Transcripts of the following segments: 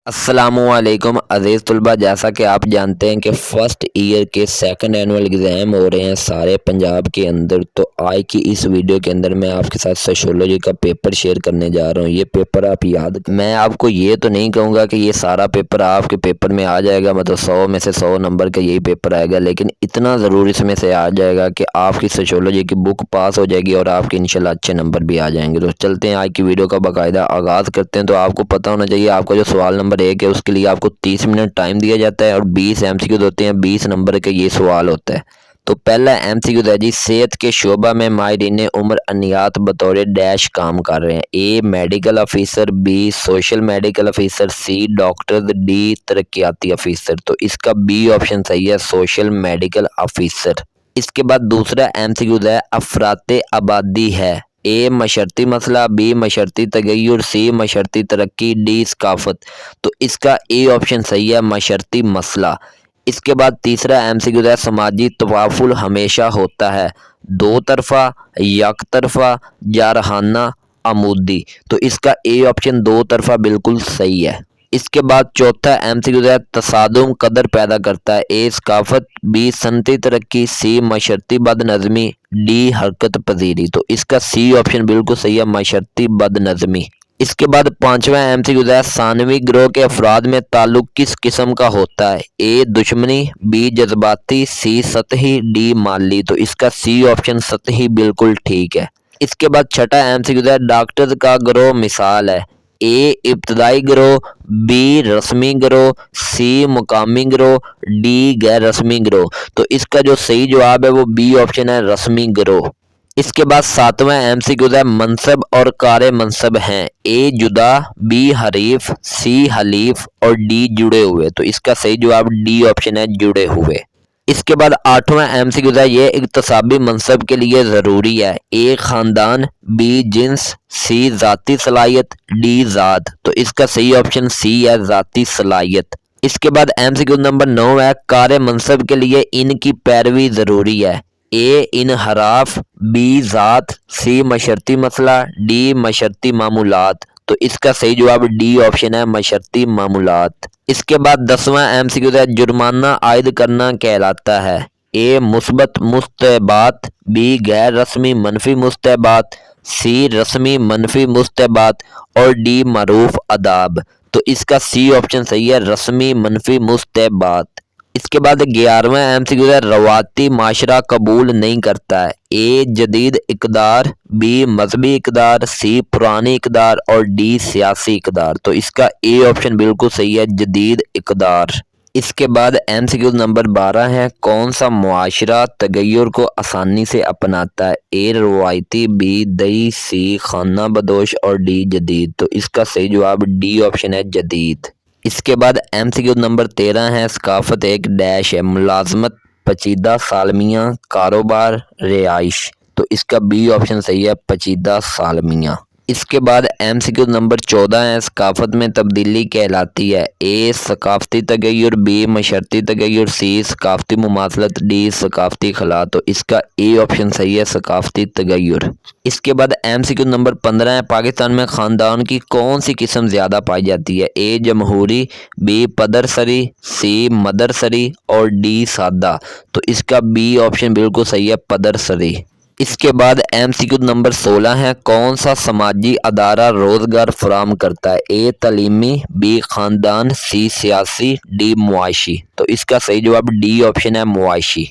السلام علیکم عزیز طلبہ، جیسا کہ آپ جانتے ہیں کہ فرسٹ ایئر کے سیکنڈ اینول ایگزام ہو رہے ہیں سارے پنجاب کے اندر۔ تو آج کی اس ویڈیو کے اندر میں آپ کے ساتھ سوشیولوجی کا پیپر شیئر کرنے جا رہا ہوں۔ یہ پیپر آپ میں آپ کو یہ تو نہیں کہوں گا کہ یہ سارا پیپر آپ کے پیپر میں آ جائے گا، مطلب 100 میں سے 100 نمبر کا یہی پیپر آئے گا، لیکن اتنا ضرور اس میں سے آ جائے گا کہ آپ کی سوشیولوجی کی بک پاس ہو جائے گی اور آپ کے انشاءاللہ اچھے نمبر بھی آ جائیں گے۔ تو چلتے ہیں آج کی ویڈیو کا باقاعدہ آغاز کرتے ہیں۔ تو آپ کو پتہ ہونا چاہیے آپ کا جو سوال نمبر 1 ہے اس کے لیے آپ کو 30 منٹ ٹائم دیا جاتا ہے اور 20 ایم سی کیو ہوتے ہیں، 20 نمبر کا یہ سوال ہوتا ہے۔ تو پہلا ایم سی کیو ہے جی، صحت کے شعبہ میں ماہرین عمر انیات بطور ڈیش کام کر رہے ہیں۔ A medical officer, B social medical officer, C doctor, D ترقیاتی آفیسر۔ تو اس کا بی آپشن صحیح ہے، سوشل میڈیکل آفیسر۔ اس کے بعد دوسرا ایم سی کیو ہے، افراط آبادی ہے۔ اے مشرتی مسئلہ، بی مشرتی تغیر، سی مشرتی ترقی، ڈی ثقافت۔ تو اس کا اے آپشن صحیح ہے، مشرتی مسئلہ۔ اس کے بعد تیسرا ایم سی کیو ہے، سماجی توافل ہمیشہ ہوتا ہے، دو طرفہ، یک طرفہ، جارحانہ، عمودی۔ تو اس کا اے آپشن دو طرفہ بالکل صحیح ہے۔ اس کے بعد چوتھا ایم سی کیو ہے، تصادم قدر پیدا کرتا ہے۔ اے ثقافت، بی صنعتی ترقی، سی معاشرتی بد نظمی، ڈی حرکت پذیری۔ تو اس کا سی آپشن بالکل صحیح ہے، معاشرتی بد نظمی۔ اس کے بعد پانچواں ایم سی کیو ہے، ثانوی گروہ کے افراد میں تعلق کس قسم کا ہوتا ہے؟ اے دشمنی، بی جذباتی، سی سطحی، ڈی مالی۔ تو اس کا سی آپشن سطحی بالکل ٹھیک ہے۔ اس کے بعد چھٹا ایم سی کیو ہے، ڈاکٹر کا گروہ مثال ہے۔ اے ابتدائی گروہ، بی رسمی گروہ، سی مقامی گروہ، ڈی غیر رسمی گروہ۔ تو اس کا جو صحیح جواب ہے وہ بی آپشن ہے، رسمی گروہ۔ اس کے بعد ساتواں ایم سی کیو ہے، منصب اور کار منصب ہیں۔ اے جدا، بی حریف، سی حلیف اور ڈی جڑے ہوئے۔ تو اس کا صحیح جواب ڈی آپشن ہے، جڑے ہوئے۔ اس کے بعد آٹھواں ایم سی کیو ہے، یہ اقتصابی منصب کے لیے ضروری ہے۔ اے خاندان، بی جنس، سی ذاتی صلاحیت، ڈی ذات۔ تو اس کا صحیح آپشن سی ہے، ذاتی صلاحیت۔ اس کے بعد ایم سی کیو نمبر 9 ہے، کار منصب کے لیے ان کی پیروی ضروری ہے۔ اے انحراف، بی ذات، سی مشرتی مسئلہ، ڈی مشرتی معمولات۔ تو اس کا صحیح جواب ڈی آپشن ہے، مشرتی معمولات۔ اس کے بعد 10واں ایم سی کیو ہے، جرمانہ عائد کرنا کہلاتا ہے۔ اے مثبت مستحبات، بی غیر رسمی منفی مستحبات، سی رسمی منفی مستحبات اور ڈی معروف آداب۔ تو اس کا سی آپشن صحیح ہے، رسمی منفی مستحبات۔ اس کے بعد 11واں ایم سی کیو ہے، رواتی معاشرہ قبول نہیں کرتا ہے۔ اے جدید اقدار، بی مذہبی اقدار، سی پرانی اقدار اور ڈی سیاسی اقدار۔ تو اس کا اے آپشن بالکل صحیح ہے، جدید اقدار۔ اس کے بعد ایم سی کیو نمبر 12 ہے، کون سا معاشرہ تغیر کو آسانی سے اپناتا ہے؟ اے روایتی، بی دئی، سی خانہ بدوش اور ڈی جدید۔ تو اس کا صحیح جواب ڈی آپشن ہے، جدید۔ اس کے بعد ایم سی کیو نمبر 13 ہے، ثقافت ایک ڈیش ہے، ملازمت، پیچیدہ سالمیہ، کاروبار، رہائش۔ تو اس کا بی آپشن صحیح ہے، پیچیدہ سالمیہ۔ اس کے بعد ایم سی کیو نمبر 14 ہے، ثقافت میں تبدیلی کہلاتی ہے۔ اے ثقافتی تغیر، بی معاشرتی تغیر، سی ثقافتی مماثلت، ڈی ثقافتی خلا۔ تو اس کا اے آپشن صحیح ہے، ثقافتی تغیر۔ اس کے بعد ایم سی کیو نمبر 15 ہے، پاکستان میں خاندان کی کون سی قسم زیادہ پائی جاتی ہے؟ اے جمہوری، بی پدرسری، سی مدرسری اور ڈی سادہ۔ تو اس کا بی آپشن بالکل صحیح ہے، پدرسری۔ اس کے بعد ایم سی کیو نمبر 16 ہے، کون سا سماجی ادارہ روزگار فراہم کرتا ہے؟ اے تعلیمی، بی خاندان، سی سیاسی، ڈی معاشی۔ تو اس کا صحیح جواب ڈی آپشن ہے، معاشی۔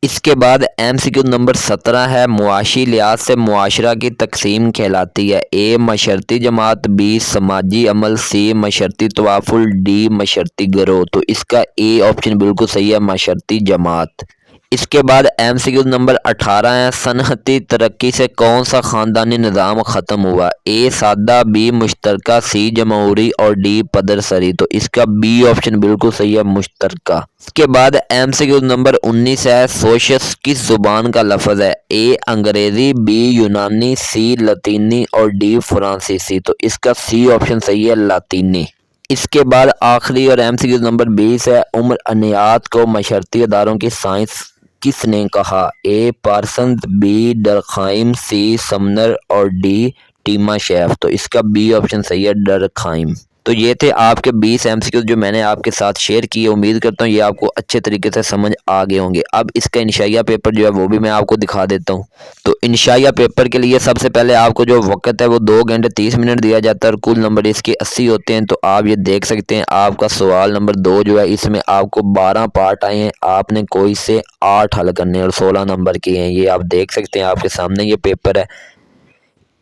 اس کے بعد ایم سی کیو نمبر 17 ہے، معاشی لحاظ سے معاشرہ کی تقسیم کہلاتی ہے۔ اے معاشرتی جماعت، بی سماجی عمل، سی معاشرتی توافل، ڈی معاشرتی گروہ۔ تو اس کا اے آپشن بالکل صحیح ہے، معاشرتی جماعت۔ اس کے بعد ایم سی کیو نمبر 18 ہے، صنعتی ترقی سے کون سا خاندانی نظام ختم ہوا؟ اے سادہ، بی مشترکہ، سی جمہوری اور ڈی پدرسری۔ تو اس کا بی آپشن بالکل صحیح ہے، مشترکہ۔ اس کے بعد ایم سی کیو نمبر 19 ہے، سوشس کس زبان کا لفظ ہے؟ اے انگریزی، بی یونانی، سی لاطینی اور ڈی فرانسیسی۔ تو اس کا سی آپشن صحیح ہے، لاطینی۔ اس کے بعد آخری اور ایم سی کیو نمبر 20 ہے، عمر انیات کو معاشرتی اداروں کی سائنس کس نے کہا؟ اے پارسنز، بی ڈرکھائم، سی سمنر اور ڈی ٹیما شیف۔ تو اس کا بی آپشن صحیح ہے، ڈرکھائم۔ تو یہ تھے آپ کے 20 MCQ جو میں نے آپ کے ساتھ شیئر کیے. امید کرتا ہوں یہ آپ کو اچھے طریقے سے سمجھ آ گئے ہوں گے. اب اس کا انشائیہ پیپر جو ہے وہ بھی میں آپ کو دکھا دیتا ہوں. تو انشائیہ پیپر کے لیے سب سے پہلے آپ کو جو وقت ہے وہ 2 گھنٹے 30 منٹ دیا جاتا ہے اور کل نمبر اس کے 80 ہوتے ہیں. تو آپ یہ دیکھ سکتے ہیں آپ کا سوال نمبر 2 جو ہے اس میں آپ کو 12 پارٹ آئے ہیں. آپ نے کوئی سے 8 حل کرنے اور 16 نمبر کے ہیں. یہ آپ دیکھ سکتے ہیں آپ کے سامنے یہ پیپر ہے.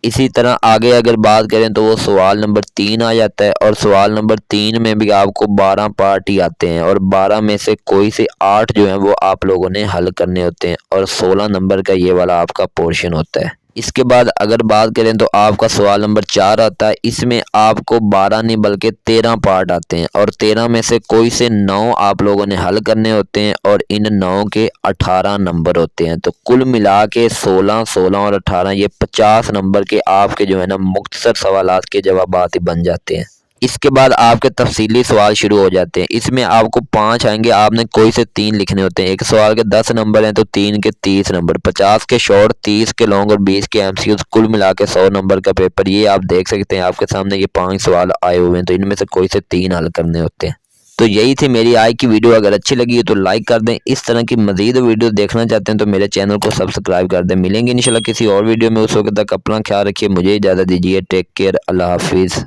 اسی طرح آگے اگر بات کریں تو وہ سوال نمبر 3 آ جاتا ہے اور سوال نمبر 3 میں بھی آپ کو 12 پارٹ ہی آتے ہیں اور 12 میں سے کوئی سے 8 جو ہیں وہ آپ لوگوں نے حل کرنے ہوتے ہیں اور 16 نمبر کا یہ والا آپ کا پورشن ہوتا ہے. اس کے بعد اگر بات کریں تو آپ کا سوال نمبر 4 آتا ہے. اس میں آپ کو 12 نہیں بلکہ 13 پارٹ آتے ہیں اور 13 میں سے کوئی سے 9 آپ لوگوں نے حل کرنے ہوتے ہیں اور ان 9 کے 18 نمبر ہوتے ہیں. تو کل ملا کے 16 اور 18 یہ 50 نمبر کے آپ کے جو ہے نا مختصر سوالات کے جوابات ہی بن جاتے ہیں. اس کے بعد آپ کے تفصیلی سوال شروع ہو جاتے ہیں. اس میں آپ کو 5 آئیں گے. آپ نے کوئی سے 3 لکھنے ہوتے ہیں. ایک سوال کے 10 نمبر ہیں تو 3 کے 30 نمبر. 50 کے شارٹ، 30 کے لانگ اور 20 کے MCQs کل ملا کے 100 نمبر کا پیپر. یہ آپ دیکھ سکتے ہیں آپ کے سامنے یہ 5 سوال آئے ہوئے ہیں تو ان میں سے کوئی سے 3 حل کرنے ہوتے ہیں. تو یہی تھی میری آج کی ویڈیو. اگر اچھی لگی ہے تو لائک کر دیں. اس طرح کی مزید ویڈیو دیکھنا چاہتے ہیں تو میرے چینل کو سبسکرائب کر دیں. ملیں گے انشاءاللہ کسی اور ویڈیو میں. اس وقت تک اپنا خیال رکھیے. مجھے اجازت دیجیے. Take care. اللہ حافظ.